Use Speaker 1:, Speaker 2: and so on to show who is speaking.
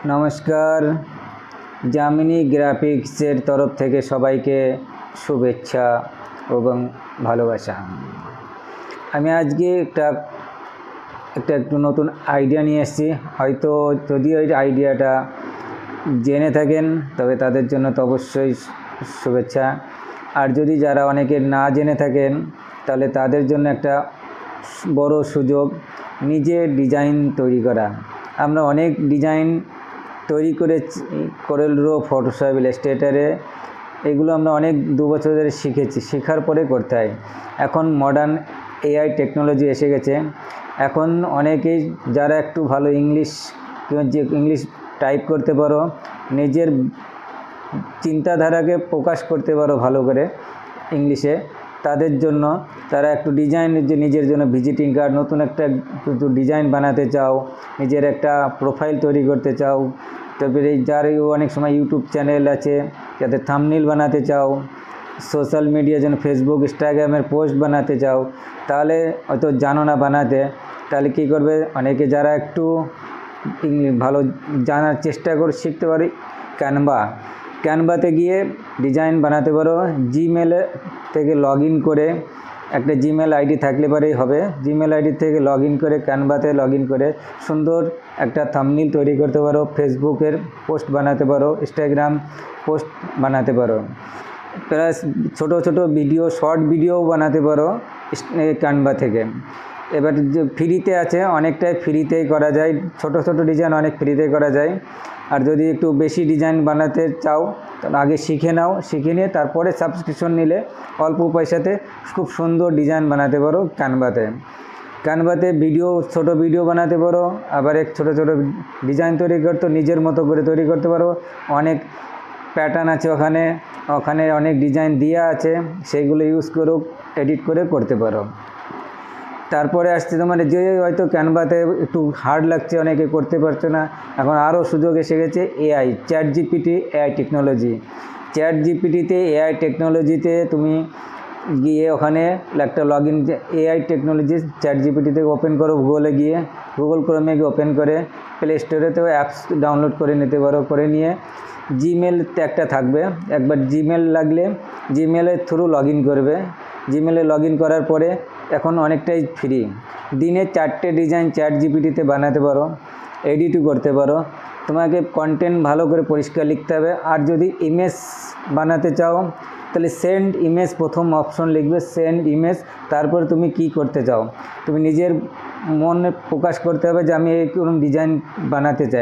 Speaker 1: নমস্কার, যামিনী গ্রাফিক্সের তরফ থেকে সবাইকে শুভেচ্ছা এবং ভালোবাসা। আমি আজকে একটু নতুন আইডিয়া নিয়ে এসেছি। হয়তো যদি ওই আইডিয়াটা জেনে থাকেন তবে তাদের জন্য তো অবশ্যই শুভেচ্ছা, আর যদি যারা অনেকে না জেনে থাকেন তাহলে তাদের জন্য একটা বড় সুযোগ, নিজে ডিজাইন তৈরি করা। আমরা অনেক ডিজাইন তৈরি করেল রো, ফটোশপ, ইলাস্ট্রেটরে, এগুলো আমরা অনেক 2 বছর ধরে শিখেছি। শেখার পরে করতে হয়। এখন মডার্ন এআই টেকনোলজি এসে গেছে। এখন অনেকেই যারা একটু ভালো ইংলিশ টাইপ করতে পারো, নিজের চিন্তাধারাকে প্রকাশ করতে পারো ভালো করে ইংলিশে, তাদের জন্য তারা একটু ডিজাইন, নিজের জন্য ভিজিটিং কার্ড, নতুন একটা ডিজাইন বানাতে চাও, নিজের একটা প্রোফাইল তৈরি করতে চাও, তারপরে অনেক সময় ইউটিউব চ্যানেল আছে যাতে থাম্বনেল বানাতে চাও, সোশ্যাল মিডিয়ার জন্য ফেসবুক, ইনস্টাগ্রামের পোস্ট বানাতে চাও, তাহলে হয়তো জানো না বানাতে, তাহলে কী করবে, অনেকে যারা একটু ভালো জানার চেষ্টা করে শিখতে পারে, ক্যানভাতে গিয়ে ডিজাইন বানাতে পারো। জিমেল থেকে লগ ইন করে, একটা জিমেল আইডি থাকলে পরেই হবে। জিমেল আইডি থেকে লগ ইন করে, ক্যানভাতে লগ ইন করে সুন্দর একটা থাম্বনেল তৈরি করতে পারো, ফেসবুকের পোস্ট বানাতে পারো, ইনস্টাগ্রাম পোস্ট বানাতে পারো, প্লাস ছোট ছোট ভিডিও, শর্ট ভিডিও বানাতে পারো ক্যানভা থেকে। এবার যে ফ্রিতে আছে, অনেকটাই ফ্রিতেই করা যায়, ছোট ছোট ডিজাইন অনেক ফ্রিতেই করা যায়। আর যদি একটু বেশি ডিজাইন বানাতে চাও তাহলে আগে শিখে নাও, শিখে নিয়ে তারপরে সাবস্ক্রিপশন নিলে অল্প পয়সাতে খুব সুন্দর ডিজাইন বানাতে পারো ক্যানভাতে ভিডিও, ছোট ভিডিও বানাতে পারো, আবার ছোট ছোট ডিজাইন তৈরি করতে নিজের মতো করে তৈরি করতে পারো। অনেক প্যাটার্ন আছে ওখানে অনেক ডিজাইন দেওয়া আছে, সেইগুলো ইউজ করো, এডিট করে করতে পারো। তারপরে আসছে তোমার যে হয়তো ক্যানভাতে একটু হার্ড লাগছে, অনেকে করতে পারছে না, এখন আরও সুযোগ এসে গেছে AI, chat GPT AI technology. Chat জিপিটিতে এআই টেকনোলজিতে তুমি গিয়ে ওখানে একটা log in, AI technology chat জিপিটিতে ওপেন করো, গুগল ক্রোমে গিয়ে ওপেন করে প্লে স্টোরেতেও অ্যাপস ডাউনলোড করে নিতে পারো। করে নিয়ে জিমেলতে একটা থাকবে, একবার জিমেল লাগলে জিমেলের থ্রু লগ ইন করবে। জিমেলে লগ ইন করার পরে এখন অনেকটাই ফ্রি, দিনে 4টে ডিজাইন চ্যাট জিপিটিতে বানাতে পারো, এডিটও করতে পারো। তোমাকে কন্টেন্ট ভালো করে পরিষ্কার লিখতে হবে। আর যদি ইমেজ বানাতে চাও তাহলে সেন্ড ইমেজ, প্রথম অপশন লিখবে সেন্ড ইমেজ। তারপর তুমি কি করতে চাও, তুমি নিজের মনে প্রকাশ করতে হবে যে আমি এই কোনো ডিজাইন বানাতে চাই।